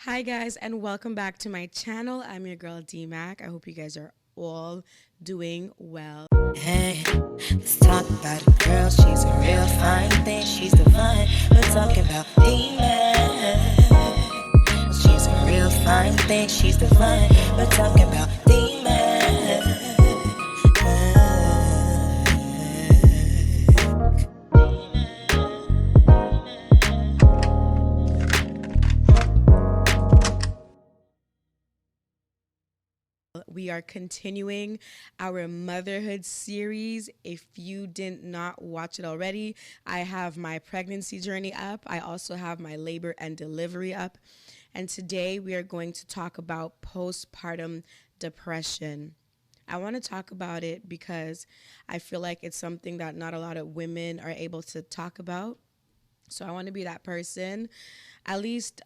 Hi guys, and welcome back to my channel. I'm your girl D-Mac. I hope you guys are all doing well. Hey, let's talk about a girl. She's a real fine thing. She's divine. We're talking about D-Man. She's a real fine thing. She's divine. We're talking about D-Man. We are continuing our motherhood series. If you did not watch it already, I have my pregnancy journey up. I also have my labor and delivery up. And today we are going to talk about postpartum depression. I want to talk about it because I feel like it's something that not a lot of women are able to talk about. So I want to be that person, at least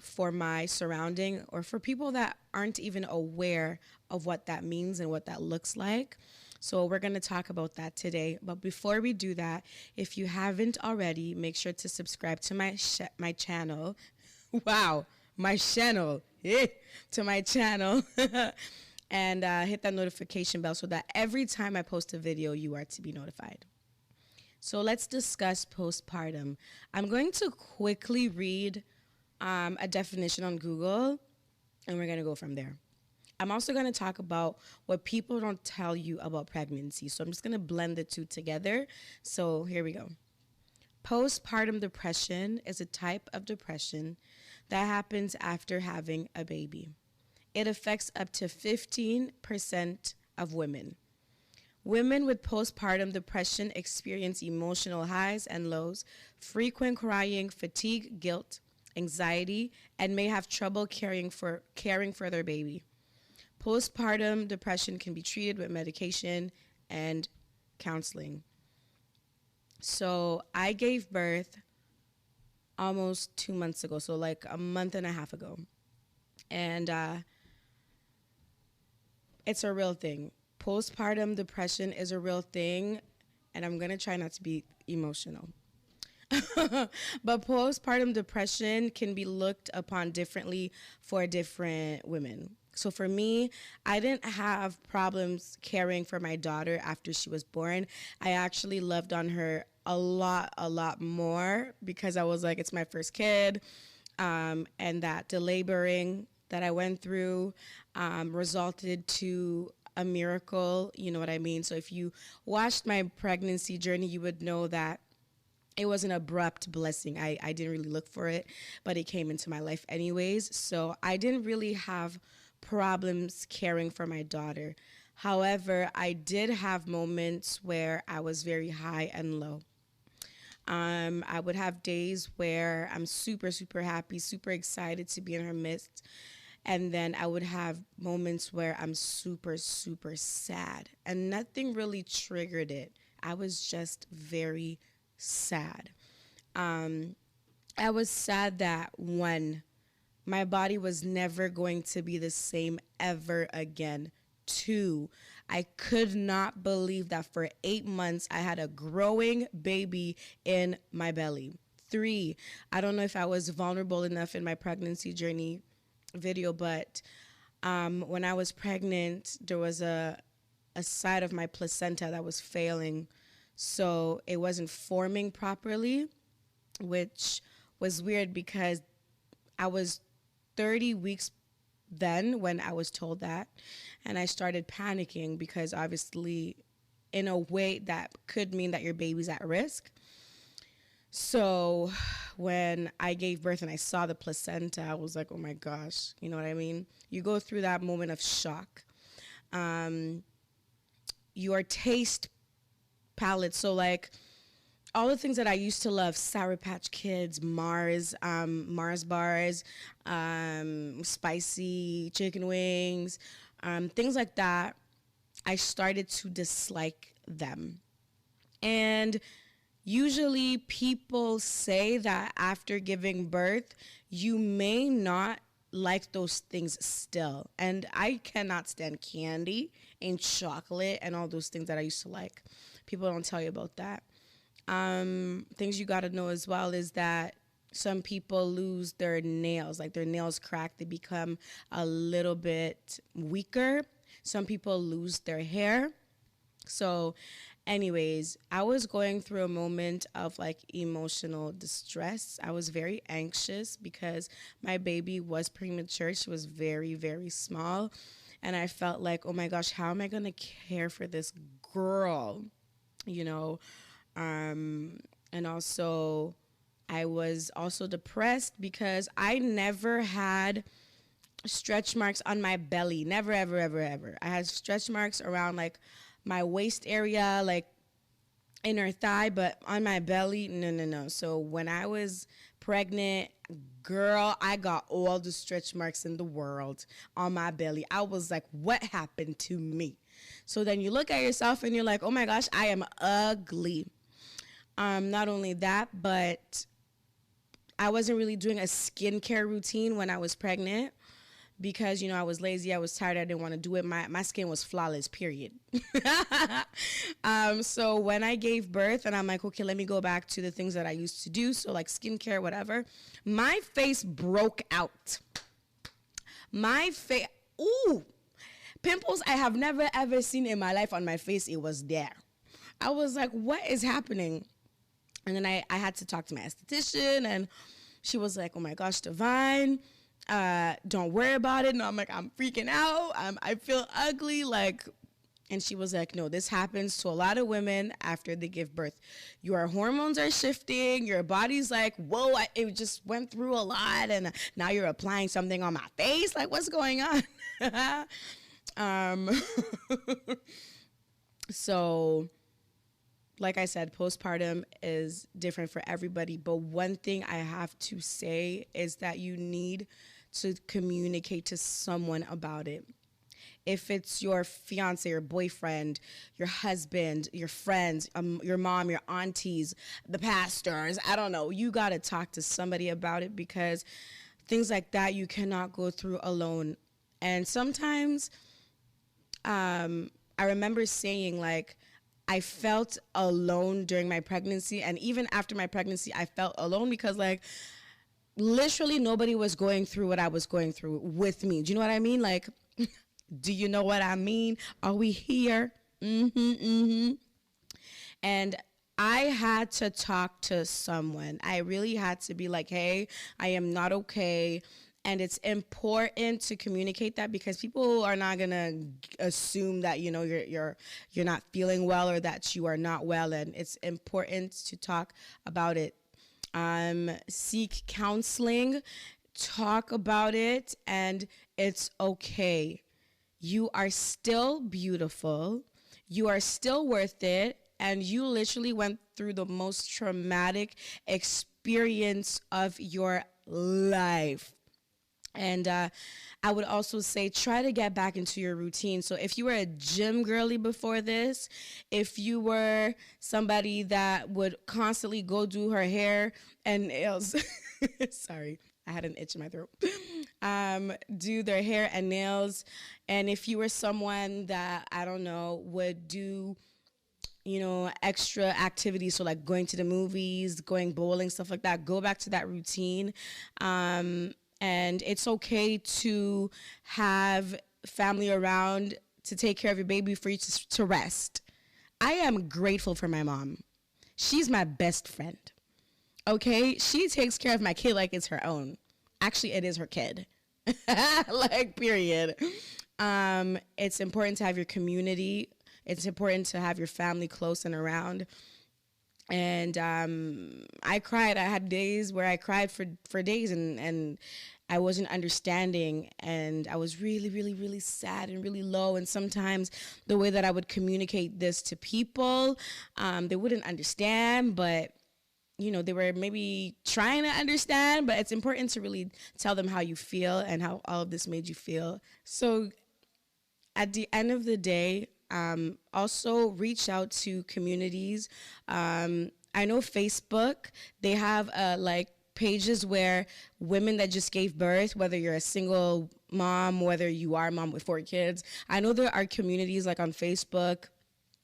for my surrounding or for people that aren't even aware of what that means and what that looks like. So we're going to talk about that today. But before we do that, if you haven't already, make sure to subscribe to my channel. Wow, my channel. To my channel. And hit that notification bell so that every time I post a video, you are to be notified. So let's discuss postpartum. I'm going to quickly read a definition on Google, and we're going to go from there. I'm also going to talk about what people don't tell you about pregnancy. So I'm just going to blend the two together. So here we go. Postpartum depression is a type of depression that happens after having a baby. It affects up to 15% of women. Women with postpartum depression experience emotional highs and lows, frequent crying, fatigue, guilt, anxiety, and may have trouble caring for their baby. Postpartum depression can be treated with medication and counseling. So I gave birth almost 2 months ago, so like a month and a half ago. And it's a real thing. Postpartum depression is a real thing, and I'm going to try not to be emotional. But postpartum depression can be looked upon differently for different women. So for me, I didn't have problems caring for my daughter after she was born. I actually loved on her a lot more because I was like, it's my first kid. And that delaboring that I went through resulted to a miracle, you know what I mean? So if you watched my pregnancy journey, you would know that it was an abrupt blessing. I didn't really look for it, but it came into my life anyways. So I didn't really have problems caring for my daughter. However, I did have moments where I was very high and low. I would have days where I'm super happy, super excited to be in her midst. And then I would have moments where I'm super sad. And nothing really triggered it. I was just very sad. I was sad that one, my body was never going to be the same ever again. Two, I could not believe that for 8 months I had a growing baby in my belly. Three, I don't know if I was vulnerable enough in my pregnancy journey video, but when I was pregnant, there was a side of my placenta that was failing. So it wasn't forming properly, which was weird because I was 30 weeks then when I was told that. And I started panicking because obviously, in a way, that could mean that your baby's at risk. So when I gave birth and I saw the placenta, I was like, oh my gosh, you know what I mean? You go through that moment of shock. Your taste palette, so like all the things that I used to love, Sour Patch Kids, Mars bars, spicy chicken wings, things like that, I started to dislike them. And usually people say that after giving birth, you may not like those things still. And I cannot stand candy and chocolate and all those things that I used to like. People don't tell you about that. Things you got to know as well is that Some people lose their nails, like their nails crack, they become a little bit weaker. Some people lose their hair. So, anyways, I was going through a moment of like emotional distress. I was very anxious because my baby was premature. She was very, very small. And I felt like, oh my gosh, how am I going to care for this girl? You know, and also, I was also depressed because I never had stretch marks on my belly. Never, ever, ever, ever. I had stretch marks around like my waist area, like inner thigh, but on my belly, no, no, no. So when I was pregnant, girl, I got all the stretch marks in the world on my belly. I was like, what happened to me? So then you look at yourself and you're like, oh my gosh, I am ugly. Not only that, but I wasn't really doing a skincare routine when I was pregnant because, you know, I was lazy, I was tired, I didn't want to do it. My skin was flawless, period. So when I gave birth and I'm like, okay, let me go back to the things that I used to do, so like skincare, whatever, my face broke out. My face, ooh, pimples I have never ever seen in my life on my face, it was there. I was like, what is happening? And then I had to talk to my esthetician, and she was like, oh my gosh, Divine, don't worry about it. And I'm like, I'm freaking out. I feel ugly. Like, and she was like, no, this happens to a lot of women after they give birth. Your hormones are shifting. Your body's like, whoa, it just went through a lot. And now you're applying something on my face. Like, what's going on? So, like I said, postpartum is different for everybody. But one thing I have to say is that you need to communicate to someone about it. If it's your fiance, your boyfriend, your husband, your friends, your mom, your aunties, the pastors, I don't know, you got to talk to somebody about it, because things like that you cannot go through alone. And sometimes I remember saying, like, I felt alone during my pregnancy, and even after my pregnancy, I felt alone because, like, literally nobody was going through what I was going through with me. Do you know what I mean? Like, do you know what I mean? Are we here? And I had to talk to someone. I really had to be like, hey, I am not okay. And it's important to communicate that, because people are not gonna assume that, you know, you're not feeling well or that you are not well. And it's important to talk about it. Seek counseling, talk about it, and it's okay. You are still beautiful. You are still worth it. And you literally went through the most traumatic experience of your life. And I would also say, try to get back into your routine. So if you were a gym girly before this, if you were somebody that would constantly go do her hair and nails, sorry, I had an itch in my throat, do their hair and nails. And if you were someone that, I don't know, would do, you know, extra activities, so like going to the movies, going bowling, stuff like that, go back to that routine. And it's okay to have family around to take care of your baby, for you to rest. I am grateful for my mom. She's my best friend. Okay? She takes care of my kid like it's her own. Actually, it is her kid. Like, period. It's important to have your community. It's important to have your family close and around. And I cried. I had days where I cried for days, and I wasn't understanding, and I was really, really, really sad and really low. And sometimes the way that I would communicate this to people, they wouldn't understand, but, you know, they were maybe trying to understand. But it's important to really tell them how you feel and how all of this made you feel. So at the end of the day, also reach out to communities. I know Facebook, they have like pages where women that just gave birth, whether you're a single mom, whether you are a mom with 4 kids, I know there are communities like on Facebook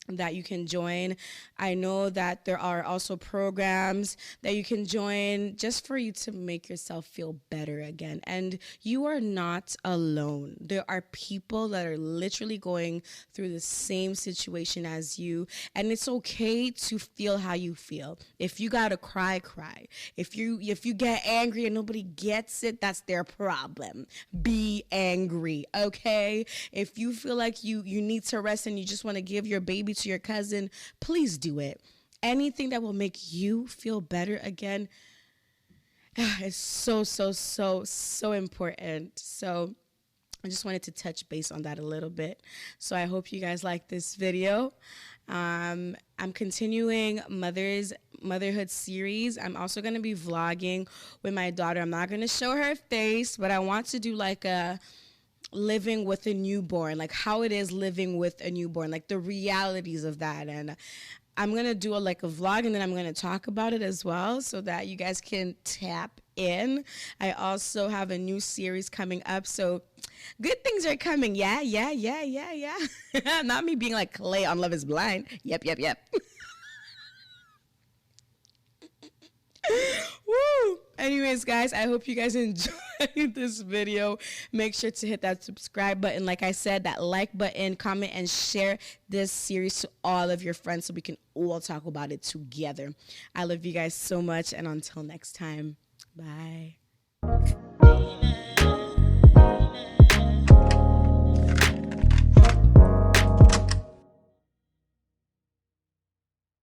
that you can join. I know that there are also programs that you can join just for you to make yourself feel better again. And you are not alone. There are people that are literally going through the same situation as you, and it's okay to feel how you feel. If you got to cry, cry. If you get angry and nobody gets it, that's their problem. Be angry, okay? If you feel like you need to rest and you just want to give your baby to your cousin, please do it. Anything that will make you feel better again is so important. So I just wanted to touch base on that a little bit. So I hope you guys like this video. I'm continuing motherhood series. I'm also going to be vlogging with my daughter. I'm not going to show her face, but I want to do like a living with a newborn, like how it is living with a newborn, like the realities of that. And I'm going to do a vlog, and then I'm going to talk about it as well so that you guys can tap in. I also have a new series coming up, so good things are coming. Yeah. Not me being like Clay on Love is Blind. Yep. Woo! Anyways, guys, I hope you guys enjoyed this video. Make sure to hit that subscribe button. Like I said, that like button, comment, and share this series to all of your friends so we can all talk about it together. I love you guys so much, and until next time, bye.